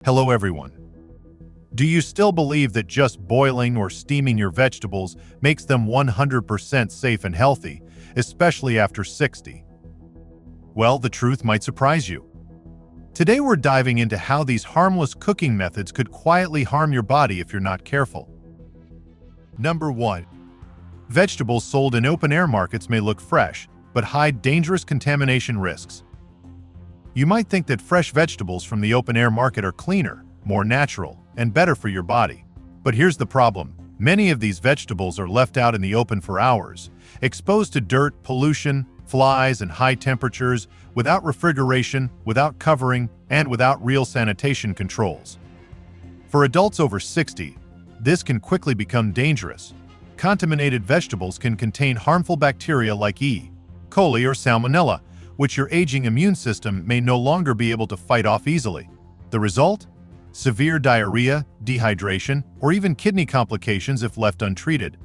Hello everyone. Do you still believe that just boiling or steaming your vegetables makes them 100% safe and healthy, especially after 60? Well, the truth might surprise you. Today we're diving into how these harmless cooking methods could quietly harm your body if you're not careful. Number 1. Vegetables sold in open-air markets may look fresh, but hide dangerous contamination risks. You might think that fresh vegetables from the open-air market are cleaner, more natural, and better for your body. But here's the problem. Many of these vegetables are left out in the open for hours, exposed to dirt, pollution, flies, and high temperatures, without refrigeration, without covering, and without real sanitation controls. For adults over 60, this can quickly become dangerous. Contaminated vegetables can contain harmful bacteria like E. coli or salmonella, which your aging immune system may no longer be able to fight off easily. The result? Severe diarrhea, dehydration, or even kidney complications if left untreated.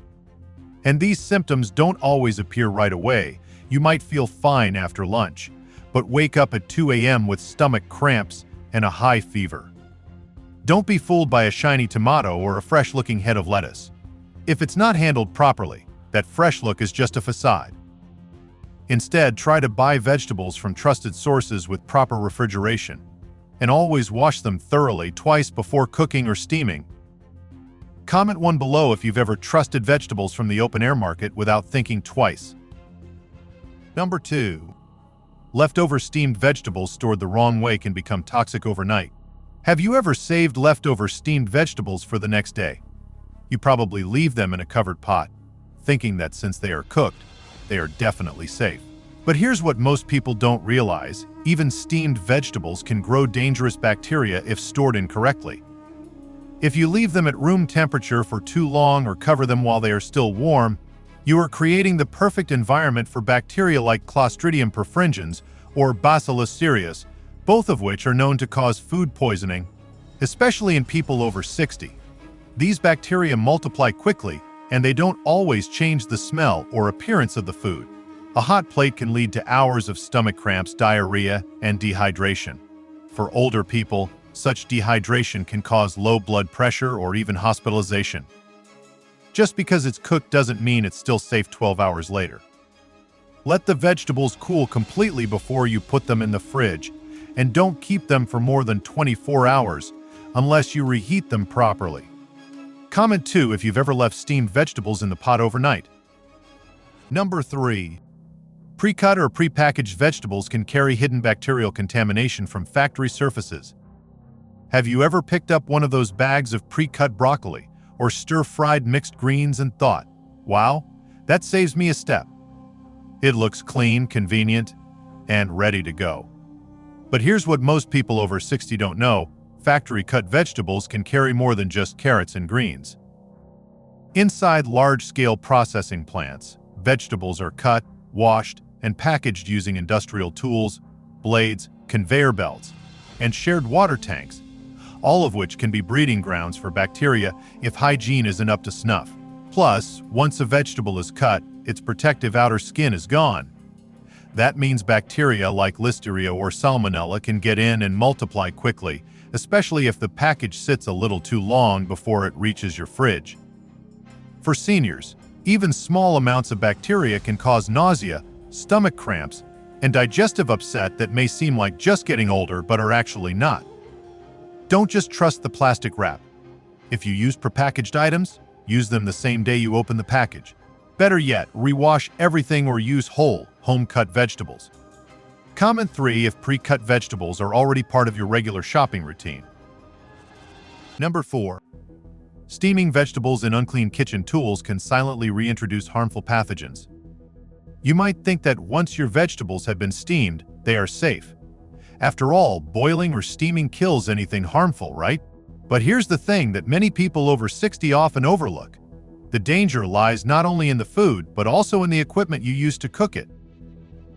And these symptoms don't always appear right away. You might feel fine after lunch, but wake up at 2 a.m. with stomach cramps and a high fever. Don't be fooled by a shiny tomato or a fresh-looking head of lettuce. If it's not handled properly, that fresh look is just a facade. Instead, try to buy vegetables from trusted sources with proper refrigeration, and always wash them thoroughly twice before cooking or steaming. Comment 1 below if you've ever trusted vegetables from the open-air market without thinking twice. Number 2. Leftover steamed vegetables stored the wrong way can become toxic overnight. Have you ever saved leftover steamed vegetables for the next day? You probably leave them in a covered pot, thinking that since they are cooked, they are definitely safe. But here's what most people don't realize. Even steamed vegetables can grow dangerous bacteria if stored incorrectly. If you leave them at room temperature for too long or cover them while they are still warm, you are creating the perfect environment for bacteria like Clostridium perfringens or Bacillus cereus, both of which are known to cause food poisoning, especially in people over 60. These bacteria multiply quickly, and they don't always change the smell or appearance of the food. A hot plate can lead to hours of stomach cramps, diarrhea, and dehydration. For older people, such dehydration can cause low blood pressure or even hospitalization. Just because it's cooked doesn't mean it's still safe 12 hours later. Let the vegetables cool completely before you put them in the fridge, and don't keep them for more than 24 hours unless you reheat them properly. Comment 2 if you've ever left steamed vegetables in the pot overnight. Number 3. Pre-cut or pre-packaged vegetables can carry hidden bacterial contamination from factory surfaces. Have you ever picked up one of those bags of pre-cut broccoli or stir-fried mixed greens and thought, "Wow, that saves me a step"? It looks clean, convenient, and ready to go. But here's what most people over 60 don't know. Factory-cut vegetables can carry more than just carrots and greens. Inside large-scale processing plants, vegetables are cut, washed, and packaged using industrial tools, blades, conveyor belts, and shared water tanks, all of which can be breeding grounds for bacteria if hygiene isn't up to snuff. Plus, once a vegetable is cut, its protective outer skin is gone. That means bacteria like Listeria or Salmonella can get in and multiply quickly, especially if the package sits a little too long before it reaches your fridge. For seniors, even small amounts of bacteria can cause nausea, stomach cramps, and digestive upset that may seem like just getting older but are actually not. Don't just trust the plastic wrap. If you use prepackaged items, use them the same day you open the package. Better yet, rewash everything or use whole, home-cut vegetables. Comment 3 if pre-cut vegetables are already part of your regular shopping routine. Number 4. Steaming vegetables in unclean kitchen tools can silently reintroduce harmful pathogens. You might think that once your vegetables have been steamed, they are safe. After all, boiling or steaming kills anything harmful, right? But here's the thing that many people over 60 often overlook. The danger lies not only in the food, but also in the equipment you use to cook it.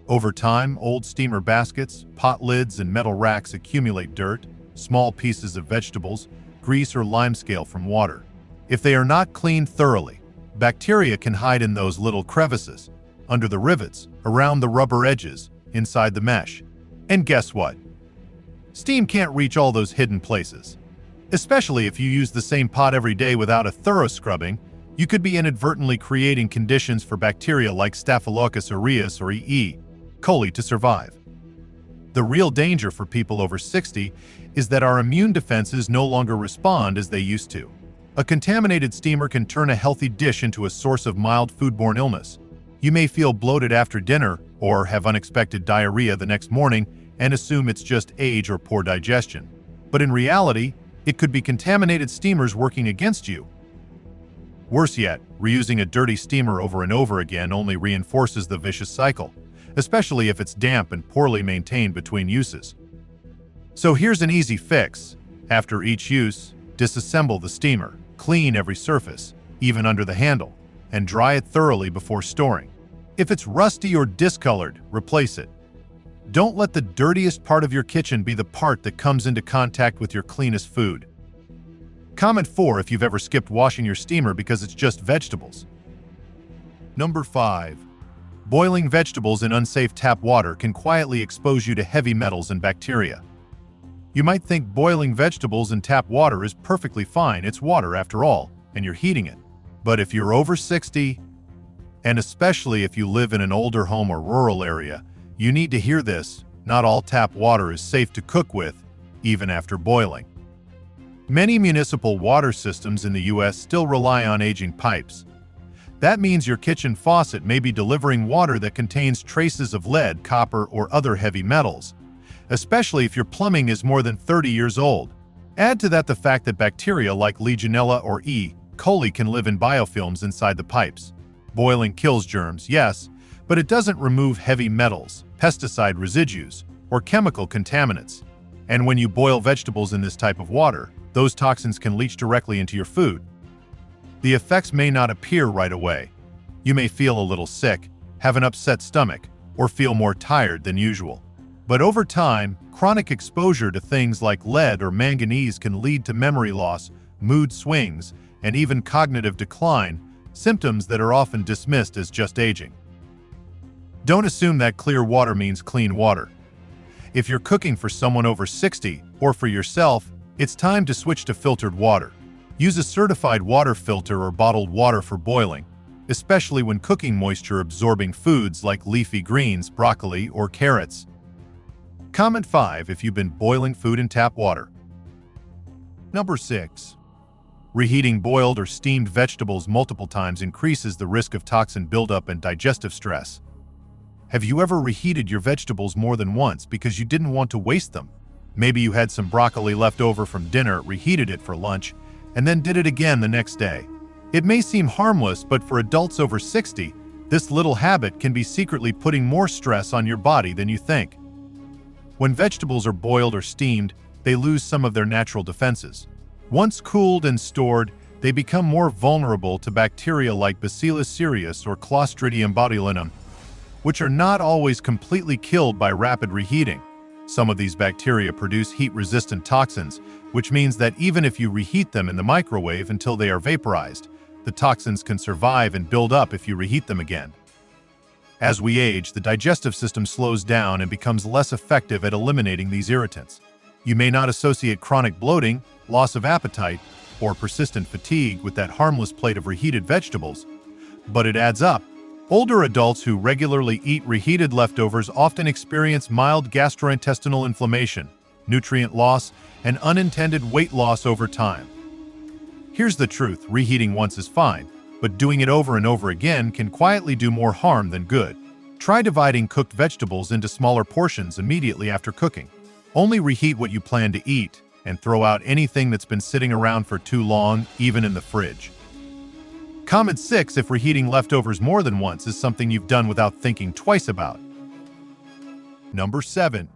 Over time, old steamer baskets, pot lids, and metal racks accumulate dirt, small pieces of vegetables, grease, or limescale from water. If they are not cleaned thoroughly, bacteria can hide in those little crevices, under the rivets, around the rubber edges, inside the mesh. And guess what? Steam can't reach all those hidden places. Especially if you use the same pot every day without a thorough scrubbing, you could be inadvertently creating conditions for bacteria like Staphylococcus aureus or E. coli to survive. The real danger for people over 60 is that our immune defenses no longer respond as they used to. A contaminated steamer can turn a healthy dish into a source of mild foodborne illness. You may feel bloated after dinner or have unexpected diarrhea the next morning and assume it's just age or poor digestion. But in reality, it could be contaminated steamers working against you. Worse yet, reusing a dirty steamer over and over again only reinforces the vicious cycle, especially if it's damp and poorly maintained between uses. So here's an easy fix. After each use, disassemble the steamer, clean every surface, even under the handle, and dry it thoroughly before storing. If it's rusty or discolored, replace it. Don't let the dirtiest part of your kitchen be the part that comes into contact with your cleanest food. Comment 4 if you've ever skipped washing your steamer because it's just vegetables. Number 5. Boiling vegetables in unsafe tap water can quietly expose you to heavy metals and bacteria. You might think boiling vegetables in tap water is perfectly fine, it's water after all, and you're heating it. But if you're over 60, and especially if you live in an older home or rural area, you need to hear this: not all tap water is safe to cook with, even after boiling. Many municipal water systems in the US still rely on aging pipes. That means your kitchen faucet may be delivering water that contains traces of lead, copper, or other heavy metals, especially if your plumbing is more than 30 years old. Add to that the fact that bacteria like Legionella or E. coli can live in biofilms inside the pipes. Boiling kills germs, yes, but it doesn't remove heavy metals, pesticide residues, or chemical contaminants. And when you boil vegetables in this type of water, those toxins can leach directly into your food. The effects may not appear right away. You may feel a little sick, have an upset stomach, or feel more tired than usual. But over time, chronic exposure to things like lead or manganese can lead to memory loss, mood swings, and even cognitive decline, symptoms that are often dismissed as just aging. Don't assume that clear water means clean water. If you're cooking for someone over 60 or for yourself, it's time to switch to filtered water. Use a certified water filter or bottled water for boiling, especially when cooking moisture-absorbing foods like leafy greens, broccoli, or carrots. Comment 5 if you've been boiling food in tap water. Number 6. Reheating boiled or steamed vegetables multiple times increases the risk of toxin buildup and digestive stress. Have you ever reheated your vegetables more than once because you didn't want to waste them? Maybe you had some broccoli left over from dinner, reheated it for lunch, and then did it again the next day. It may seem harmless, but for adults over 60, this little habit can be secretly putting more stress on your body than you think. When vegetables are boiled or steamed, they lose some of their natural defenses. Once cooled and stored, they become more vulnerable to bacteria like Bacillus cereus or Clostridium botulinum, which are not always completely killed by rapid reheating. Some of these bacteria produce heat-resistant toxins, which means that even if you reheat them in the microwave until they are vaporized, the toxins can survive and build up if you reheat them again. As we age, the digestive system slows down and becomes less effective at eliminating these irritants. You may not associate chronic bloating, loss of appetite, or persistent fatigue with that harmless plate of reheated vegetables, but it adds up. Older adults who regularly eat reheated leftovers often experience mild gastrointestinal inflammation, nutrient loss, and unintended weight loss over time. Here's the truth: reheating once is fine, but doing it over and over again can quietly do more harm than good. Try dividing cooked vegetables into smaller portions immediately after cooking. Only reheat what you plan to eat, and throw out anything that's been sitting around for too long, even in the fridge. Comment 6 if reheating leftovers more than once is something you've done without thinking twice about. Number 7.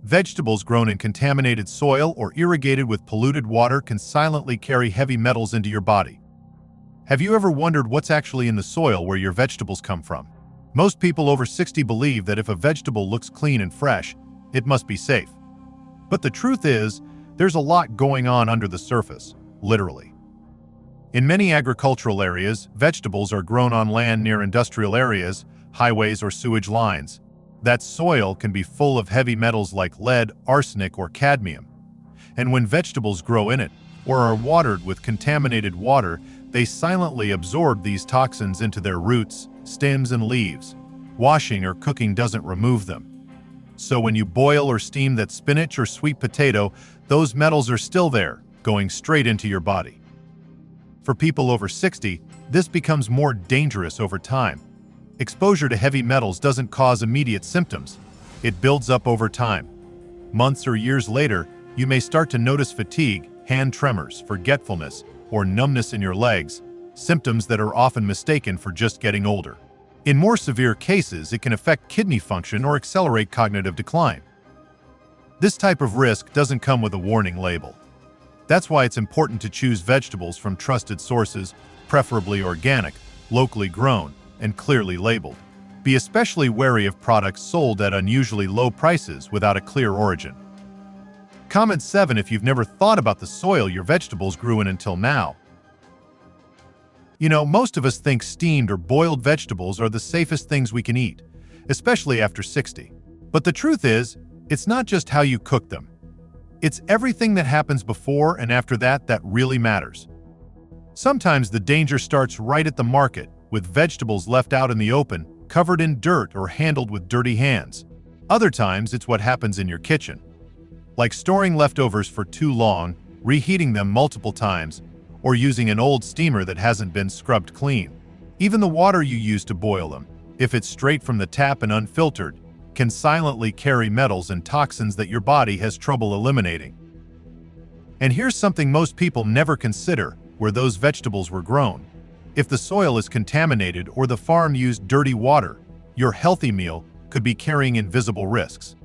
Vegetables grown in contaminated soil or irrigated with polluted water can silently carry heavy metals into your body. Have you ever wondered what's actually in the soil where your vegetables come from? Most people over 60 believe that if a vegetable looks clean and fresh, it must be safe. But the truth is, there's a lot going on under the surface, literally. In many agricultural areas, vegetables are grown on land near industrial areas, highways, or sewage lines. That soil can be full of heavy metals like lead, arsenic, or cadmium. And when vegetables grow in it, or are watered with contaminated water, they silently absorb these toxins into their roots, stems, and leaves. Washing or cooking doesn't remove them. So when you boil or steam that spinach or sweet potato, those metals are still there, going straight into your body. For people over 60, this becomes more dangerous over time. Exposure to heavy metals doesn't cause immediate symptoms. It builds up over time. Months or years later, you may start to notice fatigue, hand tremors, forgetfulness, or numbness in your legs, symptoms that are often mistaken for just getting older. In more severe cases, it can affect kidney function or accelerate cognitive decline. This type of risk doesn't come with a warning label. That's why it's important to choose vegetables from trusted sources, preferably organic, locally grown, and clearly labeled. Be especially wary of products sold at unusually low prices without a clear origin. Comment 7 if you've never thought about the soil your vegetables grew in until now. You know, most of us think steamed or boiled vegetables are the safest things we can eat, especially after 60. But the truth is, it's not just how you cook them. It's everything that happens before and after that really matters. Sometimes the danger starts right at the market, with vegetables left out in the open, covered in dirt or handled with dirty hands. Other times, it's what happens in your kitchen, like storing leftovers for too long, reheating them multiple times, or using an old steamer that hasn't been scrubbed clean. Even the water you use to boil them, if it's straight from the tap and unfiltered, can silently carry metals and toxins that your body has trouble eliminating. And here's something most people never consider: where those vegetables were grown. If the soil is contaminated or the farm used dirty water, your healthy meal could be carrying invisible risks.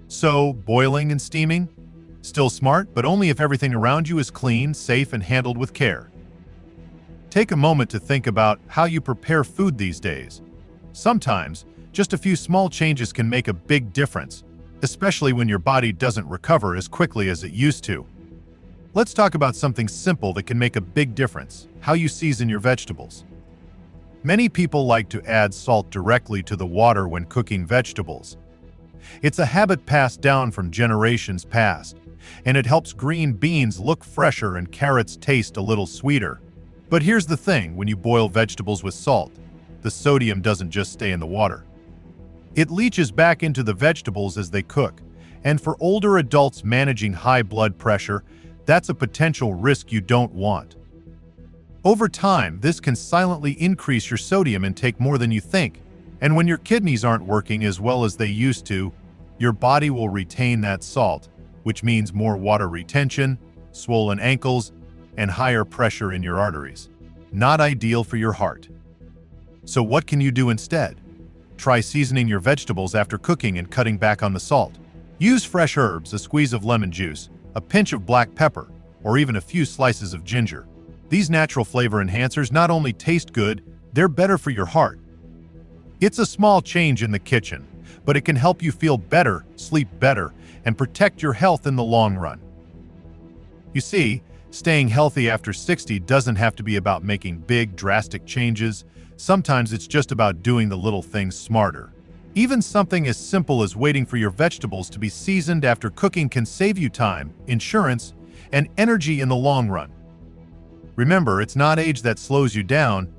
So, boiling and steaming? Still smart, but only if everything around you is clean, safe, and handled with care. Take a moment to think about how you prepare food these days. Sometimes, just a few small changes can make a big difference, especially when your body doesn't recover as quickly as it used to. Let's talk about something simple that can make a big difference: how you season your vegetables. Many people like to add salt directly to the water when cooking vegetables. It's a habit passed down from generations past, and it helps green beans look fresher and carrots taste a little sweeter. But here's the thing: when you boil vegetables with salt, the sodium doesn't just stay in the water. It leaches back into the vegetables as they cook, and for older adults managing high blood pressure, that's a potential risk you don't want. Over time, this can silently increase your sodium intake more than you think, and when your kidneys aren't working as well as they used to, your body will retain that salt, which means more water retention, swollen ankles, and higher pressure in your arteries. Not ideal for your heart. So what can you do instead? Try seasoning your vegetables after cooking and cutting back on the salt. Use fresh herbs, a squeeze of lemon juice, a pinch of black pepper, or even a few slices of ginger. These natural flavor enhancers not only taste good, they're better for your heart. It's a small change in the kitchen, but it can help you feel better, sleep better, and protect your health in the long run. You see, staying healthy after 60 doesn't have to be about making big, drastic changes. Sometimes it's just about doing the little things smarter. Even something as simple as waiting for your vegetables to be seasoned after cooking can save you time, insurance, and energy in the long run. Remember, it's not age that slows you down,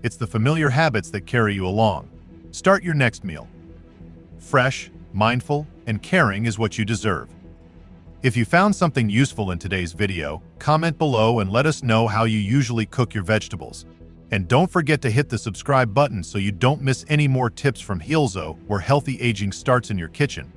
it's the familiar habits that carry you along. Start your next meal. Fresh, mindful, and caring is what you deserve. If you found something useful in today's video, comment below and let us know how you usually cook your vegetables. And don't forget to hit the subscribe button so you don't miss any more tips from HEALZO, where healthy aging starts in your kitchen.